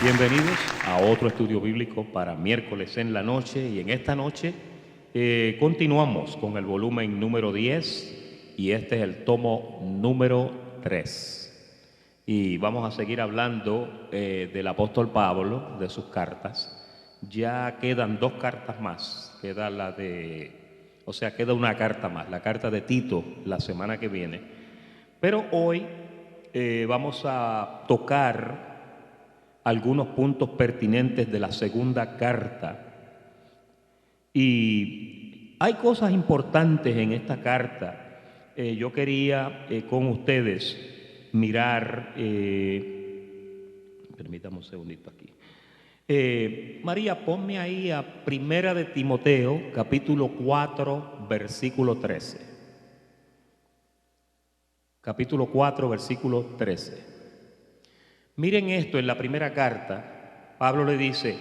Bienvenidos a otro estudio bíblico para miércoles en la noche, y en esta noche continuamos con el volumen número 10 y este es el tomo número 3 y vamos a seguir hablando del apóstol Pablo, de sus cartas. Ya quedan 2 cartas más, queda queda una carta más, la carta de Tito la semana que viene, pero hoy vamos a tocar algunos puntos pertinentes de la segunda carta. Y hay cosas importantes en esta carta. Yo quería con ustedes mirar, permítame un segundito aquí. María, ponme ahí a Primera de Timoteo, capítulo 4, versículo 13. Capítulo 4, versículo 13. Miren esto, en la primera carta, Pablo le dice,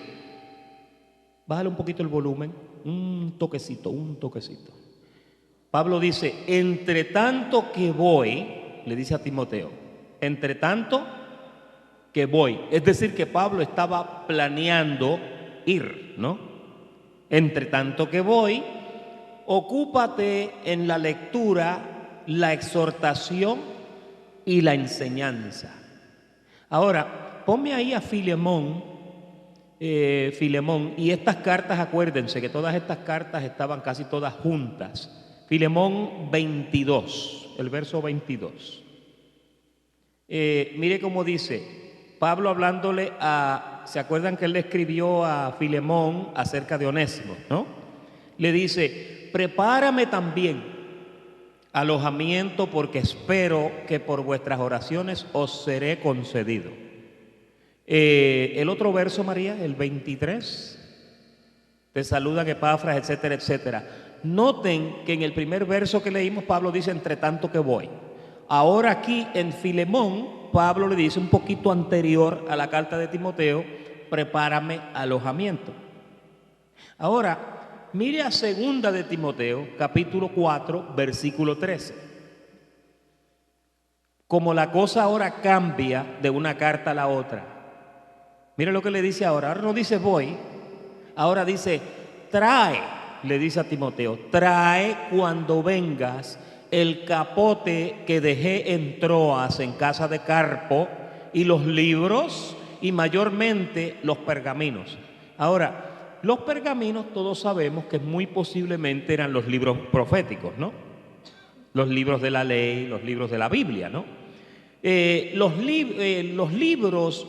bájale un poquito el volumen, un toquecito. Pablo dice, entre tanto que voy, le dice a Timoteo, entre tanto que voy. Es decir, que Pablo estaba planeando ir, ¿no? Entre tanto que voy, ocúpate en la lectura, la exhortación y la enseñanza. Ahora, ponme ahí a Filemón, y estas cartas, acuérdense que todas estas cartas estaban casi todas juntas. Filemón 22, el verso 22. Mire cómo dice, Pablo hablándole ¿se acuerdan que él le escribió a Filemón acerca de Onésimo, no? Le dice, prepárame también alojamiento, porque espero que por vuestras oraciones os seré concedido. El otro verso, María, el 23, te saludan Epafras, etcétera, etcétera. Noten que en el primer verso que leímos, Pablo dice, entre tanto que voy. Ahora aquí en Filemón, Pablo le dice un poquito anterior a la carta de Timoteo, prepárame alojamiento. Ahora, mire a segunda de Timoteo, capítulo 4, versículo 13. Como la cosa ahora cambia de una carta a la otra. Mire lo que le dice ahora. Ahora no dice voy, ahora dice trae, le dice a Timoteo, trae cuando vengas el capote que dejé en Troas en casa de Carpo, y los libros, y mayormente los pergaminos. Ahora, los pergaminos todos sabemos que muy posiblemente eran los libros proféticos, ¿no? Los libros de la ley, los libros de la Biblia, ¿no? Los libros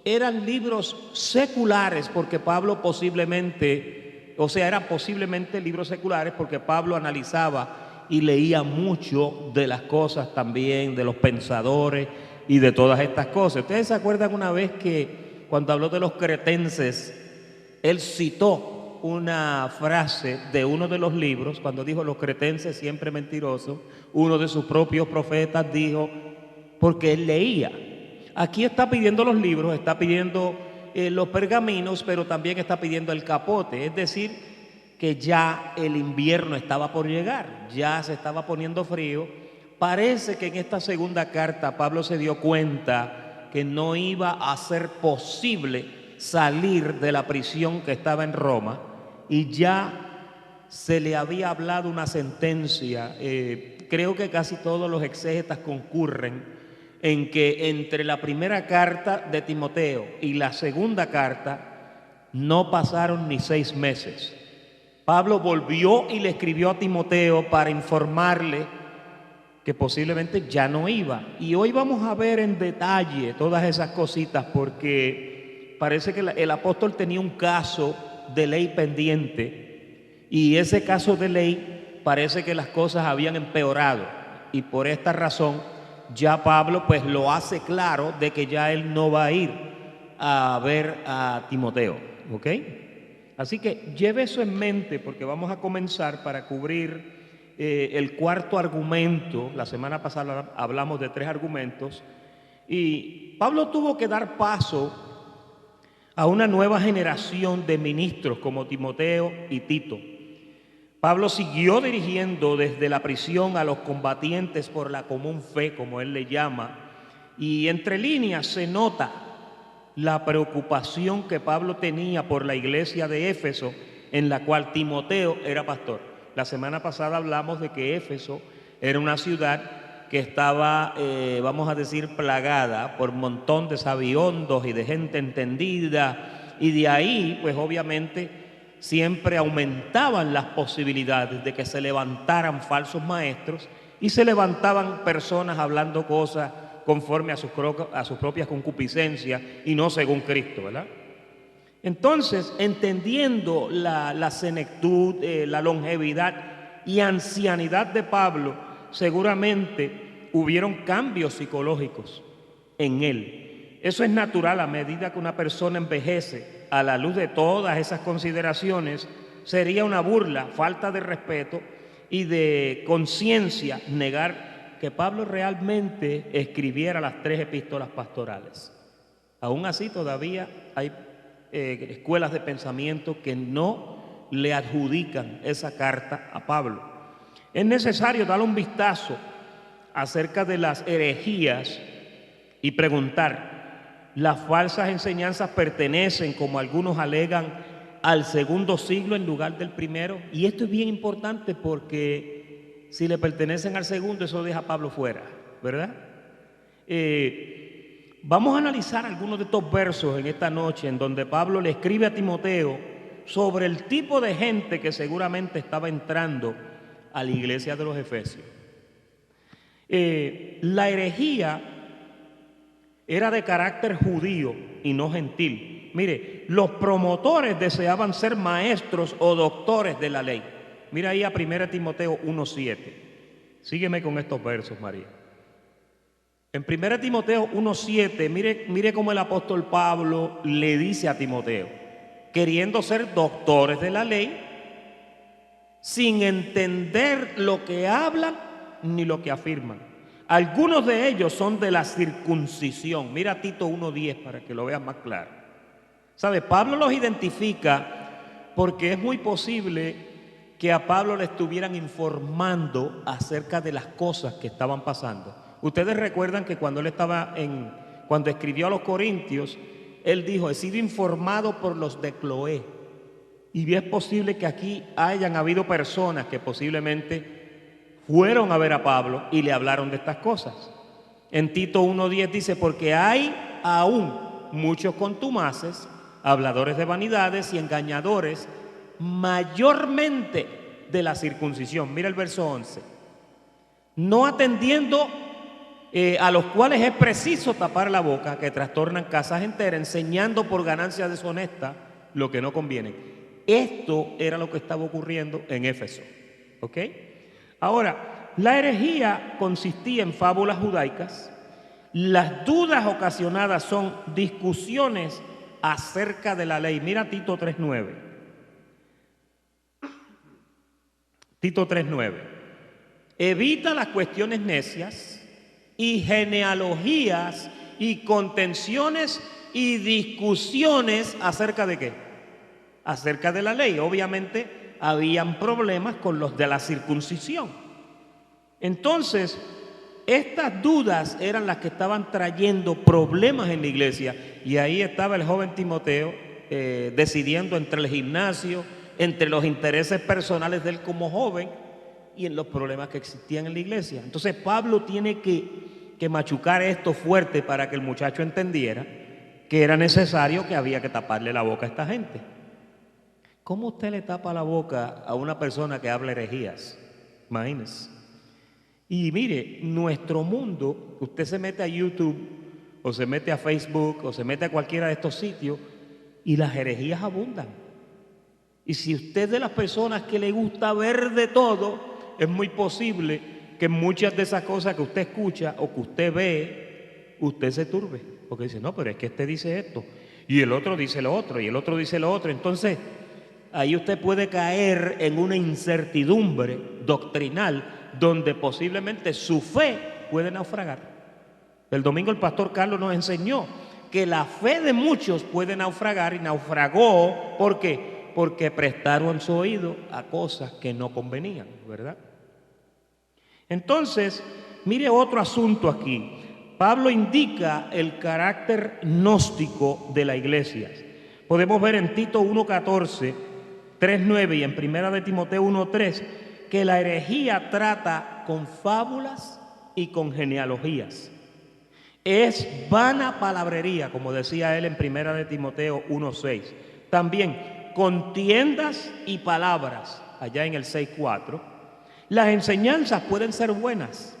eran libros seculares, porque Pablo eran posiblemente libros seculares, porque Pablo analizaba y leía mucho de las cosas también, de los pensadores y de todas estas cosas. ¿Ustedes se acuerdan una vez que cuando habló de los cretenses, él citó una frase de uno de los libros, cuando dijo los cretenses siempre mentirosos? Uno de sus propios profetas dijo, porque él leía. Aquí está pidiendo los libros, está pidiendo los pergaminos, pero también está pidiendo el capote. Es decir, que ya el invierno estaba por llegar, ya se estaba poniendo frío. Parece que en esta segunda carta Pablo se dio cuenta que no iba a ser posible salir de la prisión que estaba en Roma, y ya se le había hablado una sentencia. Creo que casi todos los exégetas concurren en que entre la primera carta de Timoteo y la segunda carta no pasaron ni 6 meses. Pablo volvió y le escribió a Timoteo para informarle que posiblemente ya no iba. Y hoy vamos a ver en detalle todas esas cositas, porque parece que el apóstol tenía un caso de ley pendiente, y ese caso de ley parece que las cosas habían empeorado, y por esta razón ya Pablo pues lo hace claro de que ya él no va a ir a ver a Timoteo, ¿ok? Así que lleve eso en mente, porque vamos a comenzar para cubrir el cuarto argumento. La semana pasada hablamos de 3 argumentos, y Pablo tuvo que dar paso a una nueva generación de ministros como Timoteo y Tito. Pablo siguió dirigiendo desde la prisión a los combatientes por la común fe, como él le llama, y entre líneas se nota la preocupación que Pablo tenía por la iglesia de Éfeso, en la cual Timoteo era pastor. La semana pasada hablamos de que Éfeso era una ciudad que estaba, vamos a decir, plagada por un montón de sabiondos y de gente entendida, y de ahí, pues obviamente, siempre aumentaban las posibilidades de que se levantaran falsos maestros y se levantaban personas hablando cosas conforme a sus propias concupiscencias y no según Cristo, ¿verdad? Entonces, entendiendo la senectud, la longevidad y ancianidad de Pablo, seguramente hubieron cambios psicológicos en él. Eso es natural a medida que una persona envejece. A la luz de todas esas consideraciones, sería una burla, falta de respeto y de conciencia negar que Pablo realmente escribiera las 3 epístolas pastorales. Aún así, todavía hay escuelas de pensamiento que no le adjudican esa carta a Pablo. Es necesario darle un vistazo acerca de las herejías y preguntar, ¿las falsas enseñanzas pertenecen, como algunos alegan, al segundo siglo en lugar del primero? Y esto es bien importante porque si le pertenecen al segundo, eso deja a Pablo fuera, ¿verdad? Vamos a analizar algunos de estos versos en esta noche en donde Pablo le escribe a Timoteo sobre el tipo de gente que seguramente estaba entrando a la iglesia de los Efesios. La herejía era de carácter judío y no gentil. Mire, los promotores deseaban ser maestros o doctores de la ley. Mira ahí a 1 Timoteo 1:7. Sígueme con estos versos, María. En 1 Timoteo 1:7, mire cómo el apóstol Pablo le dice a Timoteo, queriendo ser doctores de la ley, sin entender lo que hablan ni lo que afirman. Algunos de ellos son de la circuncisión. Mira Tito 1:10 para que lo veas más claro. ¿Sabe? Pablo los identifica porque es muy posible que a Pablo le estuvieran informando acerca de las cosas que estaban pasando. Ustedes recuerdan que cuando él cuando escribió a los Corintios, él dijo, he sido informado por los de Cloé. Y es posible que aquí hayan habido personas que posiblemente fueron a ver a Pablo y le hablaron de estas cosas. En Tito 1:10 dice, porque hay aún muchos contumaces, habladores de vanidades y engañadores, mayormente de la circuncisión. Mira el verso 11. No atendiendo a los cuales es preciso tapar la boca, que trastornan casas enteras, enseñando por ganancia deshonesta lo que no conviene. Esto era lo que estaba ocurriendo en Éfeso. ¿Ok? Ahora, la herejía consistía en fábulas judaicas. Las dudas ocasionadas son discusiones acerca de la ley. Mira Tito 3:9. Tito 3:9. Evita las cuestiones necias y genealogías y contenciones y discusiones acerca de ¿qué? Acerca de la ley. Obviamente habían problemas con los de la circuncisión. Entonces, estas dudas eran las que estaban trayendo problemas en la iglesia. Y ahí estaba el joven Timoteo decidiendo entre el gimnasio, entre los intereses personales de él como joven y en los problemas que existían en la iglesia. Entonces Pablo tiene que machucar esto fuerte para que el muchacho entendiera que era necesario, que había que taparle la boca a esta gente. ¿Cómo usted le tapa la boca a una persona que habla herejías? Imagínese. Y mire, nuestro mundo, usted se mete a YouTube o se mete a Facebook o se mete a cualquiera de estos sitios y las herejías abundan. Y si usted es de las personas que le gusta ver de todo, es muy posible que muchas de esas cosas que usted escucha o que usted ve, usted se turbe. Porque dice, no, pero es que este dice esto, y el otro dice lo otro, y el otro dice lo otro. Entonces, ahí usted puede caer en una incertidumbre doctrinal donde posiblemente su fe puede naufragar. El domingo el pastor Carlos nos enseñó que la fe de muchos puede naufragar y naufragó. ¿Por qué? Porque prestaron su oído a cosas que no convenían, ¿verdad? Entonces, mire otro asunto aquí. Pablo indica el carácter gnóstico de la iglesia. Podemos ver en Tito 1:14, 3:9 y en Primera de Timoteo 1:3 que la herejía trata con fábulas y con genealogías. Es vana palabrería, como decía él en Primera de Timoteo 1:6. También contiendas y palabras, allá en el 6:4. Las enseñanzas pueden ser buenas,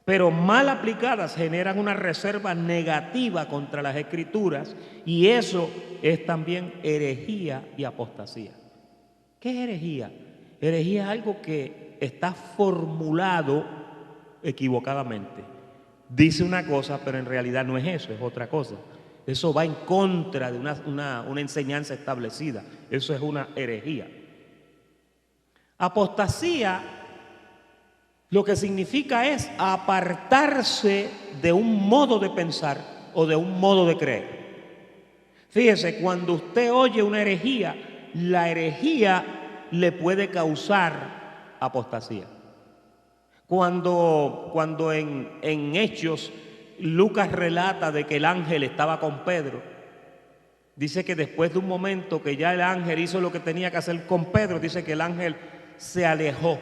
pero mal aplicadas generan una reserva negativa contra las Escrituras, y eso es también herejía y apostasía. ¿Qué es herejía? Herejía es algo que está formulado equivocadamente. Dice una cosa, pero en realidad no es eso, es otra cosa. Eso va en contra de una enseñanza establecida. Eso es una herejía. Apostasía lo que significa es apartarse de un modo de pensar o de un modo de creer. Fíjese, cuando usted oye una herejía, la herejía le puede causar apostasía. Cuando en Hechos Lucas relata de que el ángel estaba con Pedro, dice que después de un momento que ya el ángel hizo lo que tenía que hacer con Pedro, dice que el ángel se alejó.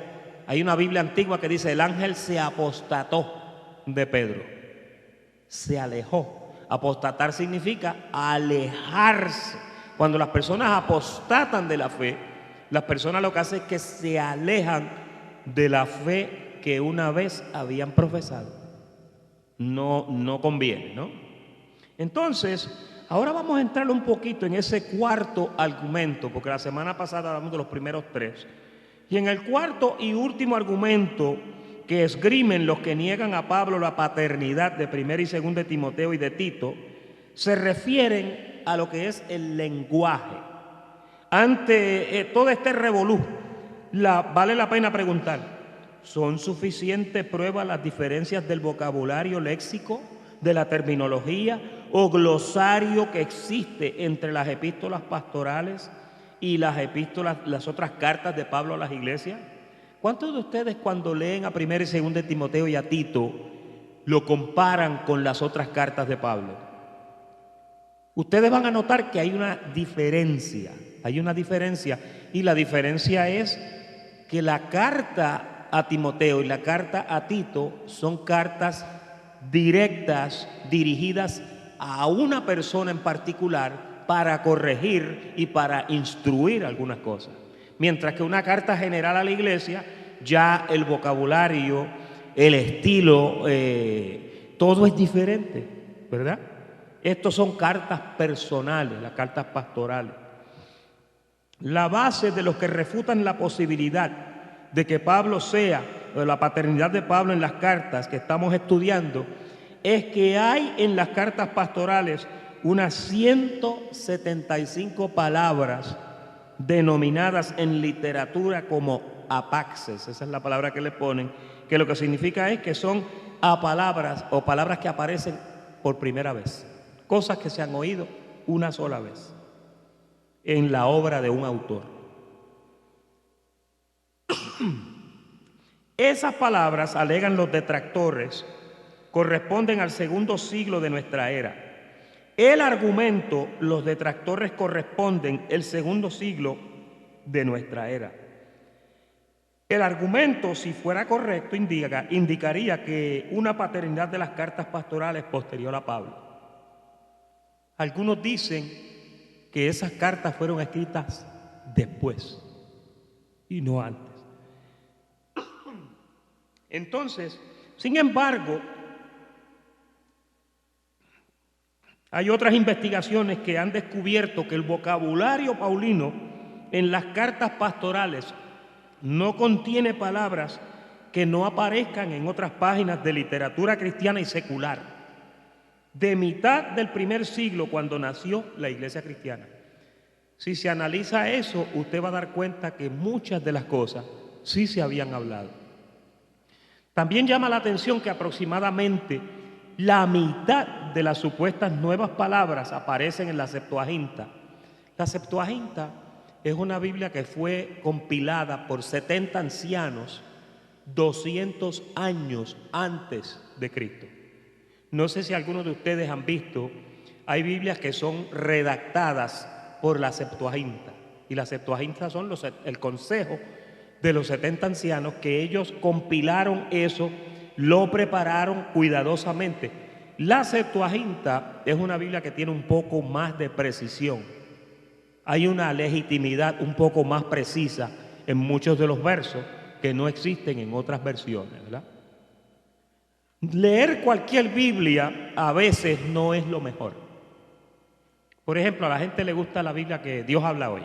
Hay una Biblia antigua que dice el ángel se apostató de Pedro. Se alejó. Apostatar significa alejarse. Cuando las personas apostatan de la fe, las personas lo que hacen es que se alejan de la fe que una vez habían profesado. No conviene, ¿no? Entonces, ahora vamos a entrar un poquito en ese cuarto argumento, porque la semana pasada hablamos de los primeros tres. Y en el cuarto y último argumento que esgrimen los que niegan a Pablo la paternidad de 1 y 2 de Timoteo y de Tito, se refieren a lo que es el lenguaje. Ante todo este revolú, vale la pena preguntar, ¿son suficientes pruebas las diferencias del vocabulario léxico, de la terminología o glosario que existe entre las epístolas pastorales y las otras cartas de Pablo a las iglesias? ¿Cuántos de ustedes cuando leen a 1 y 2 de Timoteo y a Tito lo comparan con las otras cartas de Pablo? Ustedes van a notar que hay una diferencia, y la diferencia es que la carta a Timoteo y la carta a Tito son cartas directas, dirigidas a una persona en particular para corregir y para instruir algunas cosas. Mientras que una carta general a la iglesia, ya el vocabulario, el estilo, todo es diferente, ¿verdad? Estos son cartas personales, las cartas pastorales. La base de los que refutan la posibilidad de que Pablo sea, o la paternidad de Pablo en las cartas que estamos estudiando, es que hay en las cartas pastorales unas 175 palabras denominadas en literatura como apaxes. Esa es la palabra que le ponen, que lo que significa es que son palabras o palabras que aparecen por primera vez, cosas que se han oído una sola vez en la obra de un autor. Esas palabras, alegan los detractores, corresponden al segundo siglo de nuestra era. El argumento, los detractores corresponden el segundo siglo de nuestra era. El argumento, si fuera correcto, indicaría que una paternidad de las cartas pastorales posterior a Pablo. Algunos dicen que esas cartas fueron escritas después y no antes. Entonces, sin embargo, hay otras investigaciones que han descubierto que el vocabulario paulino en las cartas pastorales no contiene palabras que no aparezcan en otras páginas de literatura cristiana y secular de mitad del primer siglo, cuando nació la iglesia cristiana. Si se analiza eso, usted va a dar cuenta que muchas de las cosas sí se habían hablado. También llama la atención que aproximadamente la mitad de las supuestas nuevas palabras aparecen en la Septuaginta. La Septuaginta es una Biblia que fue compilada por 70 ancianos 200 años antes de Cristo. No sé si algunos de ustedes han visto, hay Biblias que son redactadas por la Septuaginta. Y la Septuaginta son el consejo de los 70 ancianos que ellos compilaron eso, lo prepararon cuidadosamente. La Septuaginta es una Biblia que tiene un poco más de precisión. Hay una legitimidad un poco más precisa en muchos de los versos que no existen en otras versiones, ¿verdad? Leer cualquier Biblia a veces no es lo mejor. Por ejemplo, a la gente le gusta la Biblia que Dios habla hoy.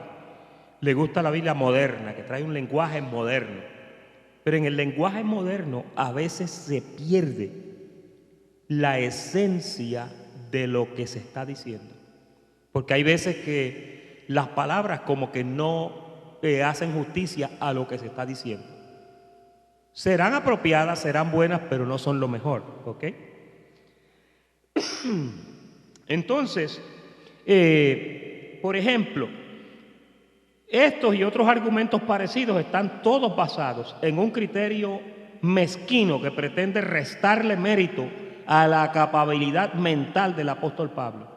Le gusta la Biblia moderna, que trae un lenguaje moderno. Pero en el lenguaje moderno a veces se pierde la esencia de lo que se está diciendo. Porque hay veces que las palabras como que no hacen justicia a lo que se está diciendo. Serán apropiadas, serán buenas, pero no son lo mejor, ¿ok? Entonces, por ejemplo, estos y otros argumentos parecidos están todos basados en un criterio mezquino que pretende restarle mérito a la capacidad mental del apóstol Pablo.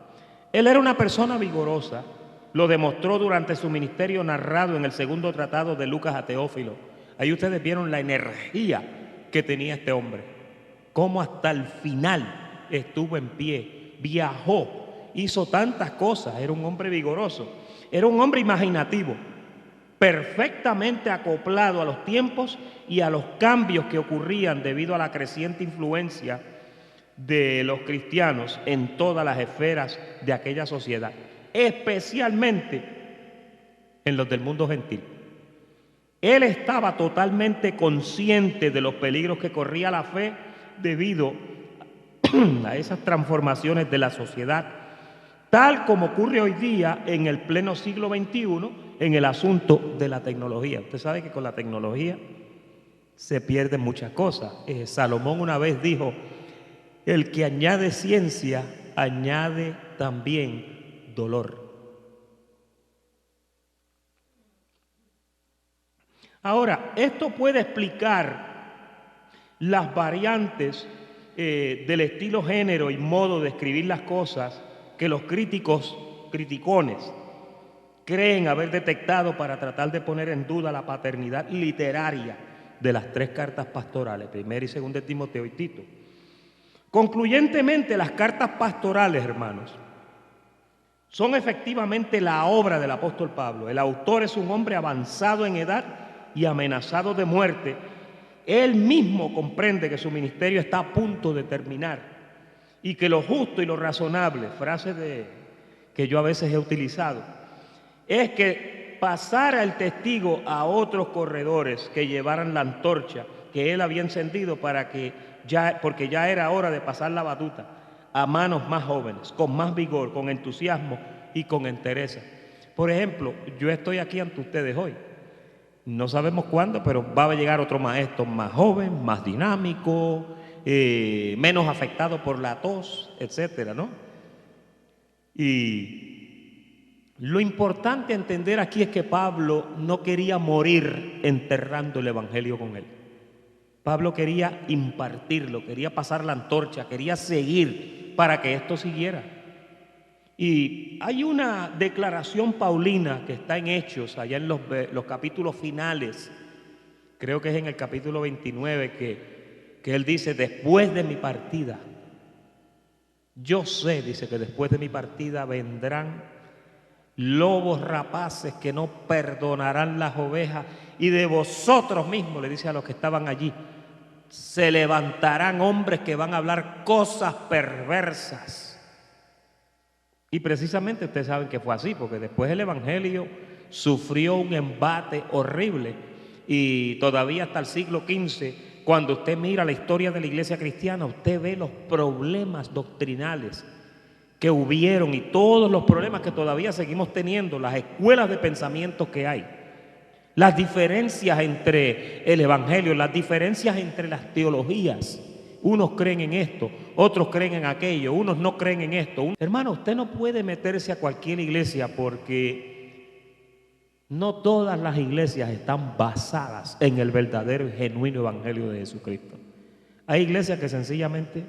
Él era una persona vigorosa, lo demostró durante su ministerio narrado en el segundo tratado de Lucas a Teófilo. Ahí ustedes vieron la energía que tenía este hombre, cómo hasta el final estuvo en pie, viajó, hizo tantas cosas, era un hombre vigoroso, era un hombre imaginativo, perfectamente acoplado a los tiempos y a los cambios que ocurrían debido a la creciente influencia de los cristianos en todas las esferas de aquella sociedad, especialmente en los del mundo gentil. Él estaba totalmente consciente de los peligros que corría la fe debido a esas transformaciones de la sociedad, tal como ocurre hoy día en el pleno siglo XXI en el asunto de la tecnología. Usted sabe que con la tecnología se pierden muchas cosas. Salomón una vez dijo, el que añade ciencia, añade también dolor. Ahora, esto puede explicar las variantes del estilo, género y modo de escribir las cosas que los criticones, creen haber detectado para tratar de poner en duda la paternidad literaria de las tres cartas pastorales, primera y segunda de Timoteo y Tito. Concluyentemente, las cartas pastorales, hermanos, son efectivamente la obra del apóstol Pablo. El autor es un hombre avanzado en edad y amenazado de muerte. Él mismo comprende que su ministerio está a punto de terminar y que lo justo y lo razonable, frase que yo a veces he utilizado, es que pasara el testigo a otros corredores que llevaran la antorcha que él había encendido porque ya era hora de pasar la batuta a manos más jóvenes, con más vigor, con entusiasmo y con entereza. Por ejemplo, yo estoy aquí ante ustedes hoy. No sabemos cuándo, pero va a llegar otro maestro más joven, más dinámico, menos afectado por la tos, etcétera, ¿no? Y lo importante a entender aquí es que Pablo no quería morir enterrando el evangelio con él. Pablo quería impartirlo, quería pasar la antorcha, quería seguir para que esto siguiera. Y hay una declaración paulina que está en Hechos, allá en los capítulos finales, creo que es en el capítulo 29, que él dice, después de mi partida, yo sé, dice, que después de mi partida vendrán lobos rapaces que no perdonarán las ovejas, y de vosotros mismos, le dice a los que estaban allí, se levantarán hombres que van a hablar cosas perversas. Y precisamente ustedes saben que fue así, porque después el evangelio sufrió un embate horrible, y todavía hasta el siglo XV, cuando usted mira la historia de la iglesia cristiana, usted ve los problemas doctrinales que hubieron y todos los problemas que todavía seguimos teniendo, las escuelas de pensamiento que hay, las diferencias entre el evangelio, las diferencias entre las teologías. Unos creen en esto, otros creen en aquello, unos no creen en esto. Hermano, usted no puede meterse a cualquier iglesia porque no todas las iglesias están basadas en el verdadero y genuino evangelio de Jesucristo. Hay iglesias que sencillamente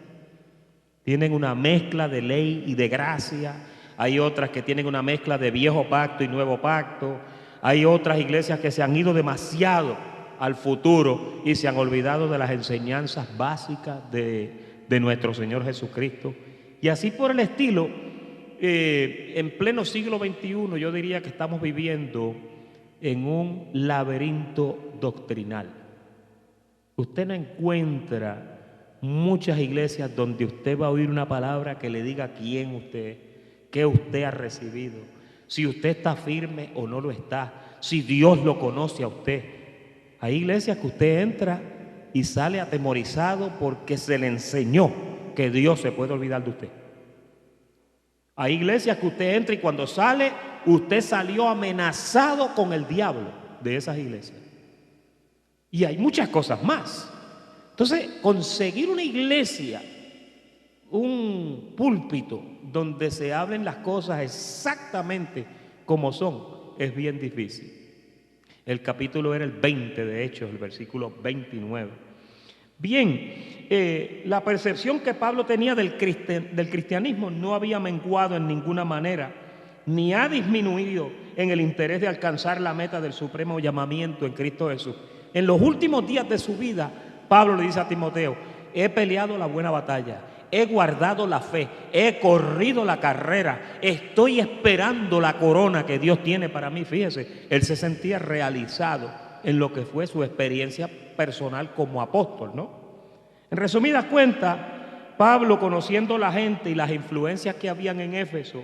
Tienen una mezcla de ley y de gracia. Hay otras que tienen una mezcla de viejo pacto y nuevo pacto. Hay otras iglesias que se han ido demasiado al futuro y se han olvidado de las enseñanzas básicas de nuestro Señor Jesucristo. Y así por el estilo, en pleno siglo XXI yo diría que estamos viviendo en un laberinto doctrinal. Usted no encuentra muchas iglesias donde usted va a oír una palabra que le diga quién usted es, qué usted ha recibido, si usted está firme o no lo está, si Dios lo conoce a usted. Hay iglesias que usted entra y sale atemorizado porque se le enseñó que Dios se puede olvidar de usted. Hay iglesias que usted entra y cuando sale, usted salió amenazado con el diablo de esas iglesias. Y hay muchas cosas más. Entonces, conseguir una iglesia, un púlpito donde se hablen las cosas exactamente como son, es bien difícil. El capítulo era el 20 de Hechos, el versículo 29. Bien, la percepción que Pablo tenía del cristianismo no había menguado en ninguna manera, ni ha disminuido en el interés de alcanzar la meta del supremo llamamiento en Cristo Jesús. En los últimos días de su vida, Pablo le dice a Timoteo: he peleado la buena batalla, he guardado la fe, he corrido la carrera, estoy esperando la corona que Dios tiene para mí. Fíjese, él se sentía realizado en lo que fue su experiencia personal como apóstol, ¿no? En resumidas cuentas, Pablo, conociendo la gente y las influencias que habían en Éfeso,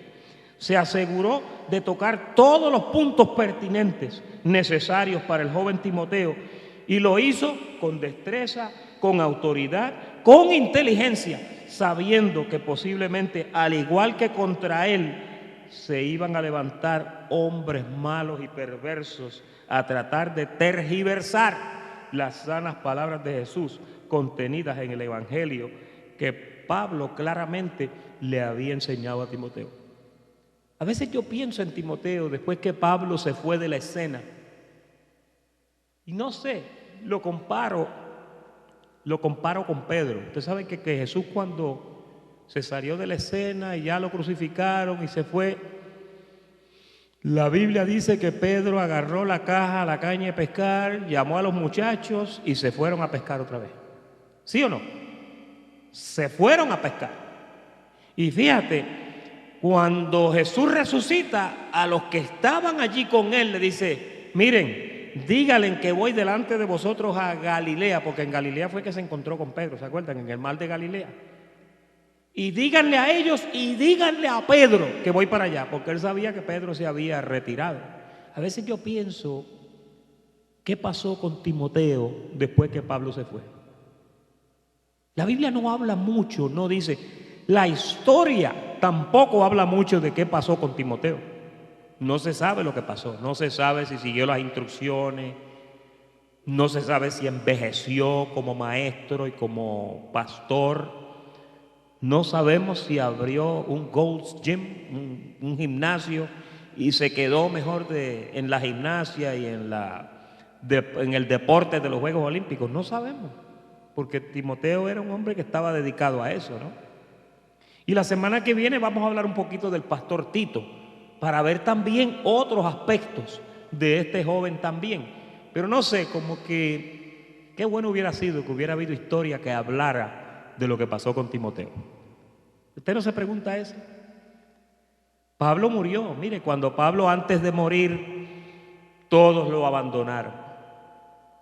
se aseguró de tocar todos los puntos pertinentes necesarios para el joven Timoteo, y lo hizo con destreza, con autoridad, con inteligencia, sabiendo que posiblemente, al igual que contra él, se iban a levantar hombres malos y perversos a tratar de tergiversar las sanas palabras de Jesús contenidas en el Evangelio que Pablo claramente le había enseñado a Timoteo. A veces yo pienso en Timoteo después que Pablo se fue de la escena. Y no sé, lo comparo con Pedro. Usted sabe que Jesús, cuando se salió de la escena y ya lo crucificaron y se fue, la Biblia dice que Pedro agarró la caña de pescar, llamó a los muchachos y se fueron a pescar otra vez. ¿Sí o no? Se fueron a pescar. Y fíjate, cuando Jesús resucita, a los que estaban allí con él le dice: miren, díganle que voy delante de vosotros a Galilea, porque en Galilea fue que se encontró con Pedro, ¿se acuerdan? En el mar de Galilea. Y díganle a ellos y díganle a Pedro que voy para allá, porque él sabía que Pedro se había retirado. A veces yo pienso, ¿qué pasó con Timoteo después que Pablo se fue? La Biblia no habla mucho, no dice. La historia tampoco habla mucho de qué pasó con Timoteo. No se sabe lo que pasó, no se sabe si siguió las instrucciones, no se sabe si envejeció como maestro y como pastor. No sabemos si abrió un Gold's Gym, un gimnasio, y se quedó mejor en la gimnasia y en el deporte de los Juegos Olímpicos. No sabemos, porque Timoteo era un hombre que estaba dedicado a eso, ¿no? Y la semana que viene vamos a hablar un poquito del pastor Tito, para ver también otros aspectos de este joven también. Pero no sé, como que qué bueno hubiera sido que hubiera habido historia que hablara de lo que pasó con Timoteo. ¿Usted no se pregunta eso? Pablo murió. Mire, cuando Pablo, antes de morir, todos lo abandonaron.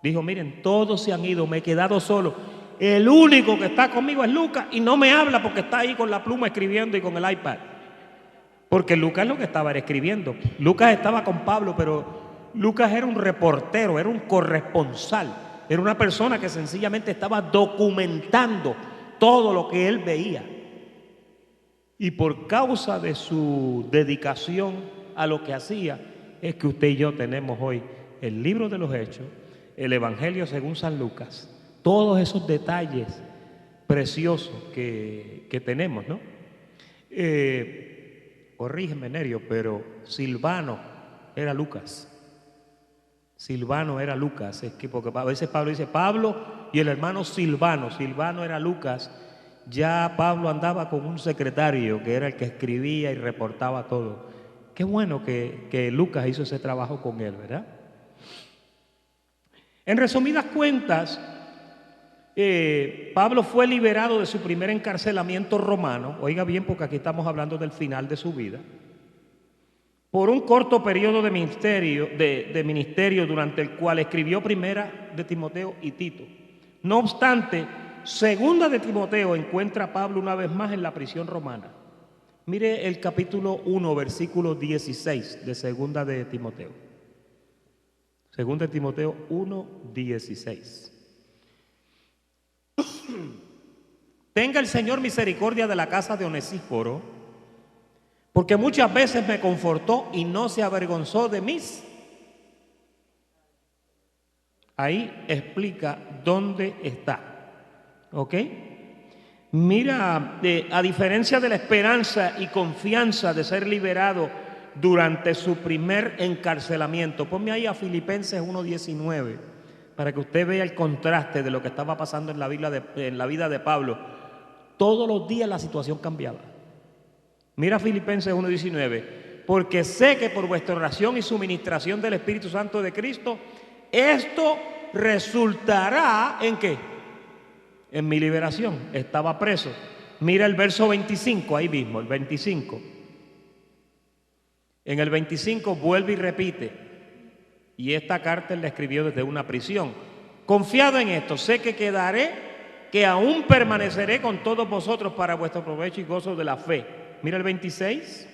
Dijo: miren, todos se han ido, me he quedado solo. El único que está conmigo es Lucas, y no me habla porque está ahí con la pluma escribiendo y con el iPad. Porque Lucas lo que estaba era escribiendo. Lucas estaba con Pablo, pero Lucas era un reportero, era un corresponsal. Era una persona que sencillamente estaba documentando todo lo que él veía. Y por causa de su dedicación a lo que hacía, es que usted y yo tenemos hoy el libro de los Hechos, el Evangelio según San Lucas, todos esos detalles preciosos que tenemos, ¿no? Corrígeme, Nerio, pero Silvano era Lucas. Silvano era Lucas. Es que porque a veces Pablo dice Pablo y el hermano Silvano. Silvano era Lucas. ya Pablo andaba con un secretario que era el que escribía y reportaba todo. Qué bueno que Lucas hizo ese trabajo con él, ¿verdad? En resumidas cuentas, Pablo fue liberado de su primer encarcelamiento romano, oiga bien porque aquí estamos hablando del final de su vida, por un corto periodo de ministerio durante el cual escribió primera de Timoteo y Tito. No obstante, segunda de Timoteo encuentra a Pablo una vez más en la prisión romana. Mire el capítulo 1, versículo 16 de segunda de Timoteo. Segunda de Timoteo 1, 16. Tenga el Señor misericordia de la casa de Onesíforo, porque muchas veces me confortó y no se avergonzó de mí. Ahí explica dónde está. ¿Ok? Mira, a diferencia de la esperanza y confianza de ser liberado durante su primer encarcelamiento, ponme ahí a Filipenses 1:19 para que usted vea el contraste de lo que estaba pasando en la vida de Pablo. Todos los días la situación cambiaba. Mira Filipenses 1:19, porque sé que por vuestra oración y suministración del Espíritu Santo de Cristo, esto resultará ¿en qué? En mi liberación. Estaba preso. Mira el verso 25, ahí mismo, el 25. En el 25 vuelve y repite, y esta carta él la escribió desde una prisión. Confiado en esto, sé que aún permaneceré con todos vosotros para vuestro provecho y gozo de la fe. Mira el 26.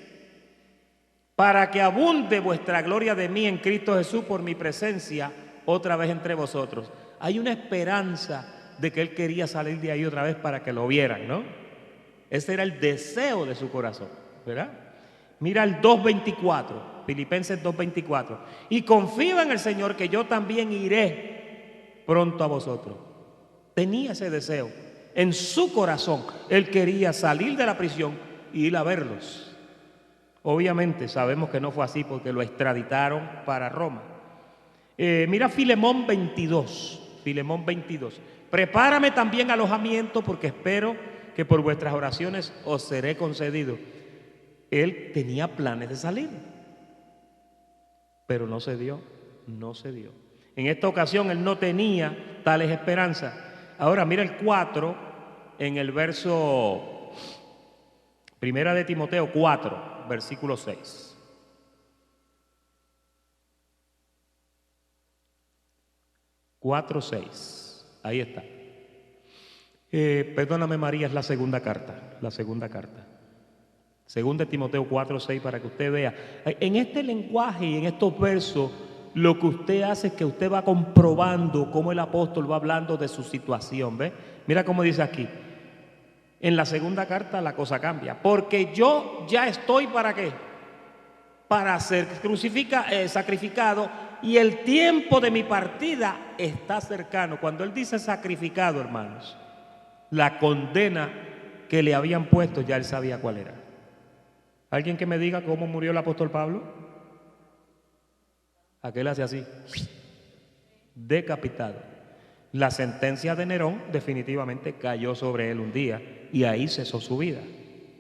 Para que abunde vuestra gloria de mí en Cristo Jesús por mi presencia otra vez entre vosotros. Hay una esperanza de que él quería salir de ahí otra vez para que lo vieran, ¿no? Ese era el deseo de su corazón, ¿verdad? Mira el 2:24, Filipenses 2:24. Y confío en el Señor que yo también iré pronto a vosotros. Tenía ese deseo en su corazón. Él quería salir de la prisión y ir a verlos. Obviamente sabemos que no fue así porque lo extraditaron para Roma. Mira Filemón 22. Filemón 22. Prepárame también alojamiento porque espero que por vuestras oraciones os seré concedido. Él tenía planes de salir, pero no se dio, no se dio. En esta ocasión él no tenía tales esperanzas. Ahora mira el 4 en el verso, primera de Timoteo 4, versículo 6. Cuatro, 6. Ahí está. Perdóname María, es la segunda carta. La segunda carta. Segunda de Timoteo 4, 6, para que usted vea. En este lenguaje y en estos versos, lo que usted hace es que usted va comprobando cómo el apóstol va hablando de su situación. ¿Ve? Mira cómo dice aquí. En la segunda carta la cosa cambia. Porque yo ya estoy ¿para qué? Para ser sacrificado, y el tiempo de mi partida está cercano. Cuando él dice sacrificado, hermanos, la condena que le habían puesto ya él sabía cuál era. ¿Alguien que me diga cómo murió el apóstol Pablo? Aquel hace así, decapitado. La sentencia de Nerón definitivamente cayó sobre él un día y ahí cesó su vida.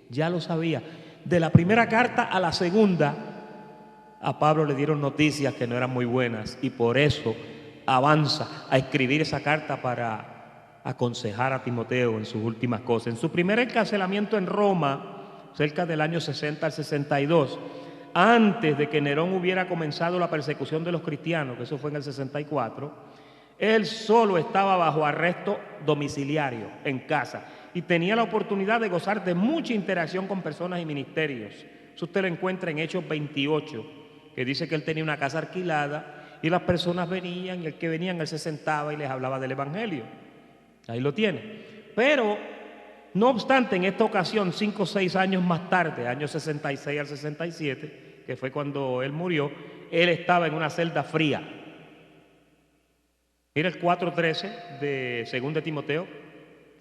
Ya lo sabía. De la primera carta a la segunda, a Pablo le dieron noticias que no eran muy buenas y por eso avanza a escribir esa carta para aconsejar a Timoteo en sus últimas cosas. En su primer encarcelamiento en Roma, cerca del año 60 al 62, antes de que Nerón hubiera comenzado la persecución de los cristianos, que eso fue en el 64, él solo estaba bajo arresto domiciliario en casa y tenía la oportunidad de gozar de mucha interacción con personas y ministerios. Eso usted lo encuentra en Hechos 28, que dice que él tenía una casa alquilada y las personas venían y el que venían él se sentaba y les hablaba del evangelio. Ahí lo tiene. Pero no obstante, en esta ocasión, 5 o 6 años más tarde, años 66 al 67, que fue cuando él murió, él estaba en una celda fría. Mira el 4:13 de 2 de Timoteo.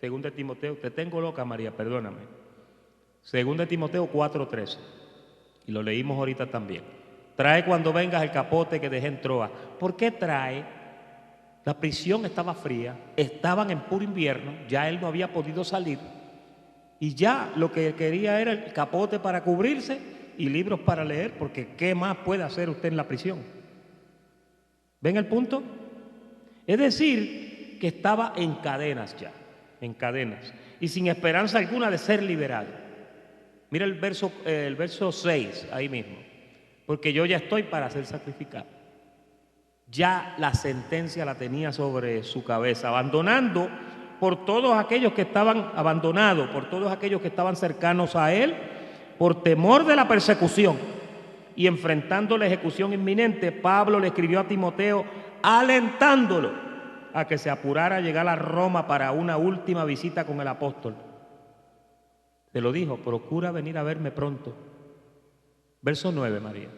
2 de Timoteo, te tengo loca María, perdóname. 2 de Timoteo 4:13. Y lo leímos ahorita también. Trae cuando vengas el capote que dejé en Troas. ¿Por qué trae? La prisión estaba fría, estaban en puro invierno, ya él no había podido salir. Y ya lo que quería era el capote para cubrirse y libros para leer, porque ¿qué más puede hacer usted en la prisión? ¿Ven el punto? Es decir, que estaba en cadenas ya, en cadenas, y sin esperanza alguna de ser liberado. Mira el verso 6 ahí mismo. Porque yo ya estoy para ser sacrificado. Ya la sentencia la tenía sobre su cabeza, abandonando por todos aquellos que estaban abandonados, por todos aquellos que estaban cercanos a él, por temor de la persecución y enfrentando la ejecución inminente. Pablo le escribió a Timoteo alentándolo a que se apurara a llegar a Roma para una última visita con el apóstol. Se lo dijo: procura venir a verme pronto. Verso 9, María.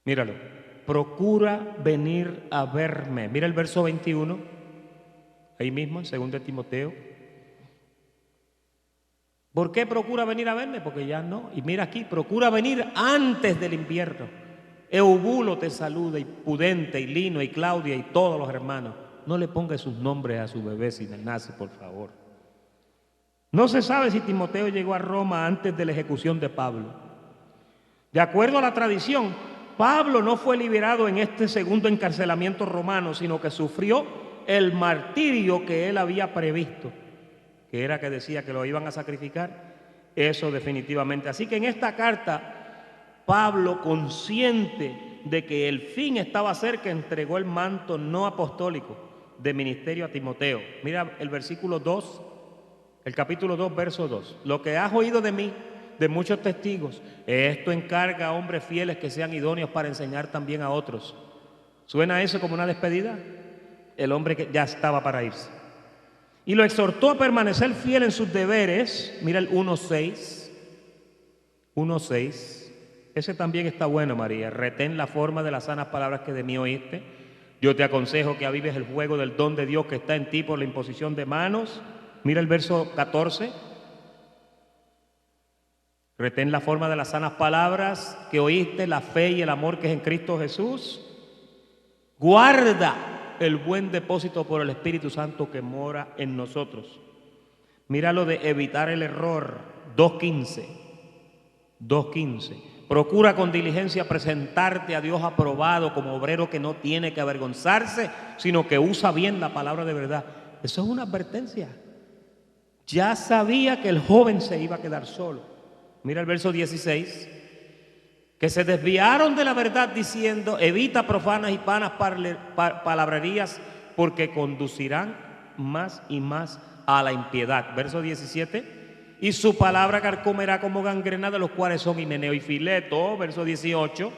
Míralo. Procura venir a verme. Mira el verso 21, ahí mismo, en 2 Timoteo. ¿Por qué procura venir a verme? Porque ya no. Y mira aquí, procura venir antes del invierno. Eubulo te saluda, y Pudente, y Lino, y Claudia, y todos los hermanos. No le ponga sus nombres a su bebé si nace, por favor. No se sabe si Timoteo llegó a Roma antes de la ejecución de Pablo. De acuerdo a la tradición, Pablo no fue liberado en este segundo encarcelamiento romano, sino que sufrió el martirio que él había previsto, que era que decía que lo iban a sacrificar. Eso definitivamente. Así que en esta carta, Pablo, consciente de que el fin estaba cerca, entregó el manto no apostólico de ministerio a Timoteo. Mira el versículo 2, el capítulo 2, verso 2. Lo que has oído de mí, de muchos testigos, esto encarga a hombres fieles que sean idóneos para enseñar también a otros. ¿Suena eso como una despedida? El hombre que ya estaba para irse. Y lo exhortó a permanecer fiel en sus deberes. Mira el 1.6. 1.6. Ese también está bueno, María. Retén la forma de las sanas palabras que de mí oíste. Yo te aconsejo que avives el fuego del don de Dios que está en ti por la imposición de manos. Mira el verso 14. Retén la forma de las sanas palabras que oíste, la fe y el amor que es en Cristo Jesús. Guarda el buen depósito por el Espíritu Santo que mora en nosotros. Mira lo de evitar el error. 2.15. 2.15. Procura con diligencia presentarte a Dios aprobado como obrero que no tiene que avergonzarse, sino que usa bien la palabra de verdad. Eso es una advertencia. Ya sabía que el joven se iba a quedar solo. Mira el verso 16, que se desviaron de la verdad diciendo: evita profanas y vanas palabrerías, porque conducirán más y más a la impiedad. Verso 17, y su palabra carcomerá como gangrena, de los cuales son Himeneo y Fileto. Verso 18,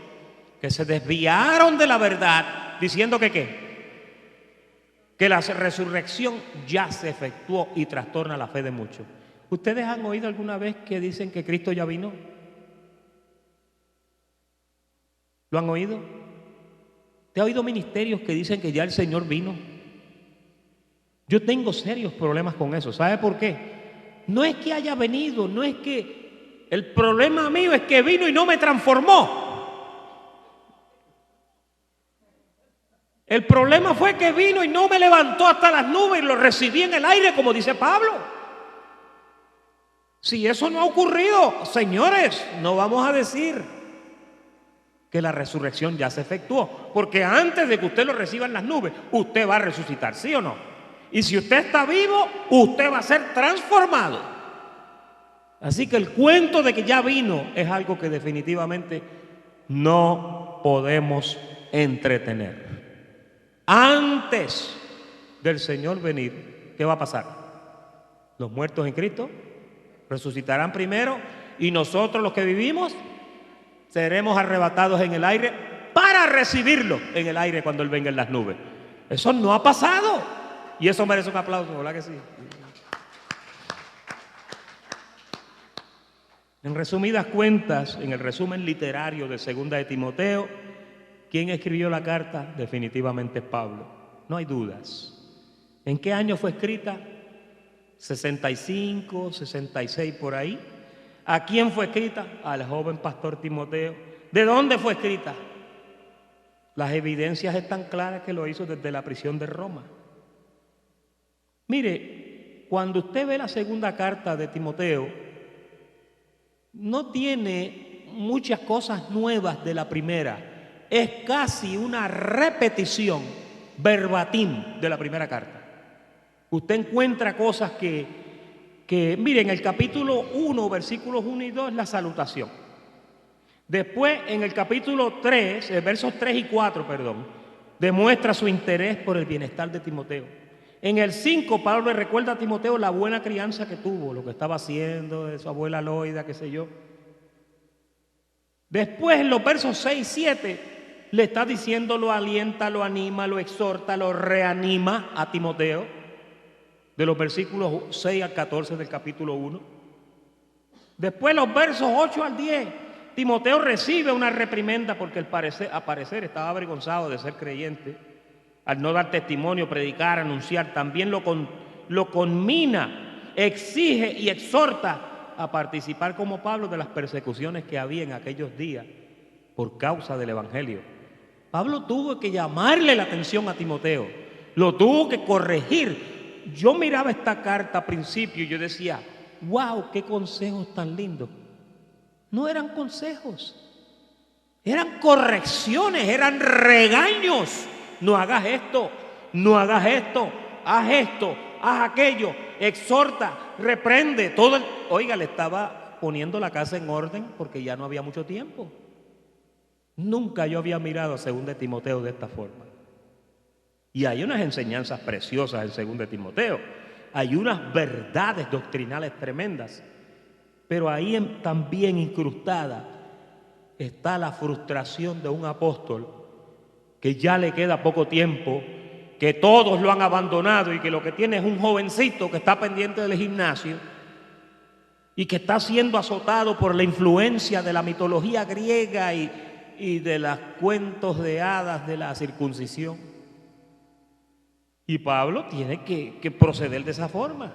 que se desviaron de la verdad diciendo que ¿qué? Que la resurrección ya se efectuó y trastorna la fe de muchos. ¿Ustedes han oído alguna vez que dicen que Cristo ya vino? ¿Lo han oído? ¿Te ha oído ministerios que dicen que ya el Señor vino? Yo tengo serios problemas con eso. ¿Sabe por qué? No es que haya venido, no es que... El problema mío es que vino y no me transformó. El problema fue que vino y no me levantó hasta las nubes y lo recibí en el aire, como dice Pablo. Si eso no ha ocurrido, señores, no vamos a decir que la resurrección ya se efectuó, porque antes de que usted lo reciba en las nubes, usted va a resucitar, ¿sí o no? Y si usted está vivo, usted va a ser transformado. Así que el cuento de que ya vino es algo que definitivamente no podemos entretener. Antes del Señor venir, ¿qué va a pasar? Los muertos en Cristo resucitarán primero, y nosotros los que vivimos seremos arrebatados en el aire para recibirlo en el aire cuando Él venga en las nubes. Eso no ha pasado, y eso merece un aplauso, ¿verdad que sí? En resumidas cuentas, en el resumen literario de 2 de Timoteo, ¿quién escribió la carta? Definitivamente es Pablo, no hay dudas. ¿En qué año fue escrita? 65, 66 por ahí. ¿A quién fue escrita? Al joven pastor Timoteo. ¿De dónde fue escrita? Las evidencias están claras que lo hizo desde la prisión de Roma. Mire, cuando usted ve la segunda carta de Timoteo, no tiene muchas cosas nuevas de la primera. Es casi una repetición verbatim de la primera carta. Usted encuentra cosas que miren, el capítulo 1, versículos 1 y 2 es la salutación. Después, en el capítulo 3, versos 3 y 4, demuestra su interés por el bienestar de Timoteo. En el 5, Pablo le recuerda a Timoteo la buena crianza que tuvo, lo que estaba haciendo de su abuela Loida, qué sé yo. Después, en los versos 6 y 7, le está diciendo, lo alienta, lo anima, lo exhorta, lo reanima a Timoteo, de los versículos 6 al 14 del capítulo 1. Después, los versos 8 al 10, Timoteo recibe una reprimenda porque al parecer estaba avergonzado de ser creyente, al no dar testimonio, predicar, anunciar. También lo conmina, exige y exhorta a participar como Pablo de las persecuciones que había en aquellos días por causa del evangelio. Pablo tuvo que llamarle la atención a Timoteo, lo tuvo que corregir. Yo miraba esta carta al principio y yo decía, wow, qué consejos tan lindos. No eran consejos, eran correcciones, eran regaños. No hagas esto, no hagas esto, haz esto, haz aquello, exhorta, reprende. Oiga, le estaba poniendo la casa en orden porque ya no había mucho tiempo. Nunca yo había mirado a 2 Timoteo de esta forma. Y hay unas enseñanzas preciosas en 2 Timoteo. Hay unas verdades doctrinales tremendas. Pero ahí también incrustada está la frustración de un apóstol que ya le queda poco tiempo, que todos lo han abandonado y que lo que tiene es un jovencito que está pendiente del gimnasio y que está siendo azotado por la influencia de la mitología griega y de los cuentos de hadas de la circuncisión. Y Pablo tiene que proceder de esa forma.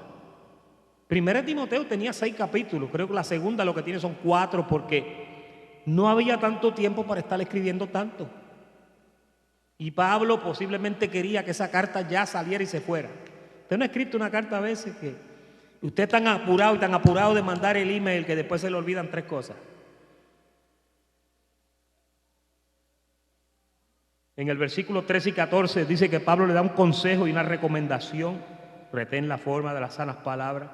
1 Timoteo tenía 6 capítulos, creo que la segunda lo que tiene son 4 porque no había tanto tiempo para estar escribiendo tanto. Y Pablo posiblemente quería que esa carta ya saliera y se fuera. Usted no ha escrito una carta a veces que usted es tan apurado de mandar el email que después se le olvidan 3 cosas. En el versículo 13 y 14 dice que Pablo le da un consejo y una recomendación. Retén la forma de las sanas palabras.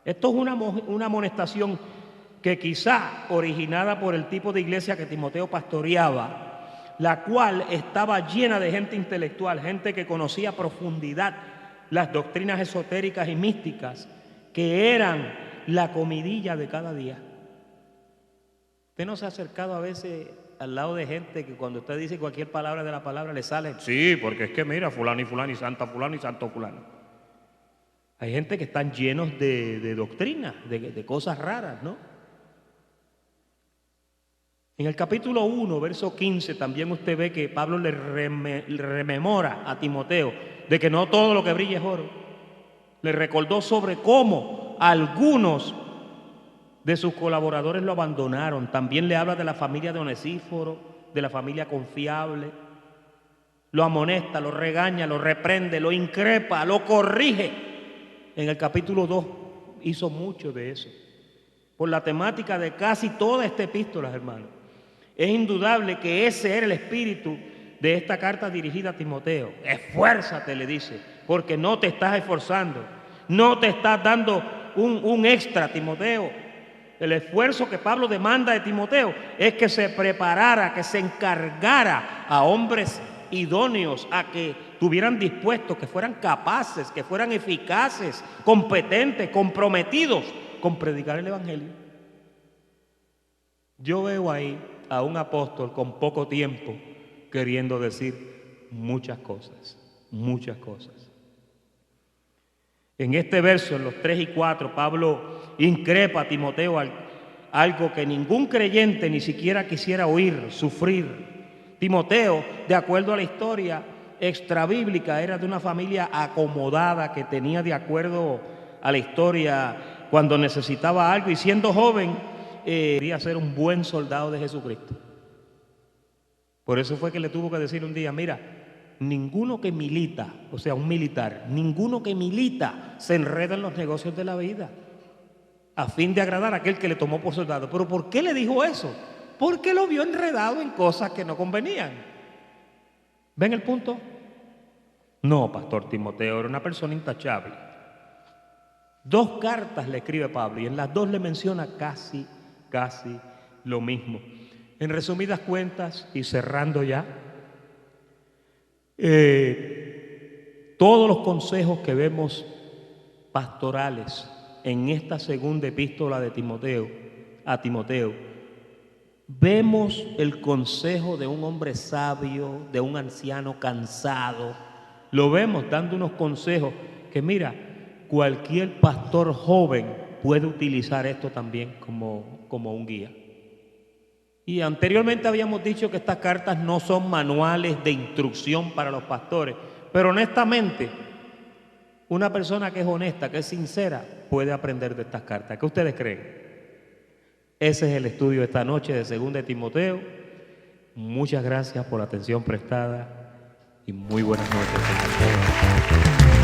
Esto es una amonestación que quizá originada por el tipo de iglesia que Timoteo pastoreaba, la cual estaba llena de gente intelectual, gente que conocía a profundidad las doctrinas esotéricas y místicas, que eran la comidilla de cada día. ¿Usted no se ha acercado a veces al lado de gente que cuando usted dice cualquier palabra de la palabra le sale? Sí, porque es que mira, fulano y santo fulano. Hay gente que están llenos de doctrinas, de cosas raras, ¿no? En el capítulo 1, verso 15, también usted ve que Pablo le rememora a Timoteo de que no todo lo que brilla es oro. Le recordó sobre cómo algunos de sus colaboradores lo abandonaron. También le habla de la familia de Onesíforo, de la familia confiable. Lo amonesta, lo regaña, lo reprende, lo increpa, lo corrige. En el capítulo 2 hizo mucho de eso. Por la temática de casi toda esta epístola, hermanos. Es indudable que ese era el espíritu de esta carta dirigida a Timoteo. Esfuérzate, le dice, porque no te estás esforzando. No te estás dando un extra, Timoteo. El esfuerzo que Pablo demanda de Timoteo es que se preparara, que se encargara a hombres idóneos, a que estuvieran dispuestos, que fueran capaces, que fueran eficaces, competentes, comprometidos con predicar el evangelio. Yo veo ahí a un apóstol con poco tiempo queriendo decir muchas cosas, muchas cosas. En este verso, en los 3 y 4, Pablo increpa a Timoteo algo que ningún creyente ni siquiera quisiera oír, sufrir. Timoteo, de acuerdo a la historia extrabíblica, era de una familia acomodada que tenía, de acuerdo a la historia, cuando necesitaba algo y siendo joven, quería ser un buen soldado de Jesucristo. Por eso fue que le tuvo que decir un día, mira, ninguno que milita, o sea, un militar, ninguno que milita se enreda en los negocios de la vida a fin de agradar a aquel que le tomó por soldado. ¿Pero por qué le dijo eso? Porque lo vio enredado en cosas que no convenían. ¿Ven el punto? No, pastor Timoteo era una persona intachable. 2 cartas le escribe Pablo y en las 2 le menciona casi lo mismo. En resumidas cuentas y cerrando ya, todos los consejos que vemos pastorales en esta segunda epístola de Timoteo, a Timoteo, vemos el consejo de un hombre sabio, de un anciano cansado. Lo vemos dando unos consejos que, mira, cualquier pastor joven puede utilizar esto también como un guía. Y anteriormente habíamos dicho que estas cartas no son manuales de instrucción para los pastores, pero honestamente, una persona que es honesta, que es sincera, puede aprender de estas cartas. ¿Qué ustedes creen? Ese es el estudio de esta noche de 2 de Timoteo. Muchas gracias por la atención prestada y muy buenas noches.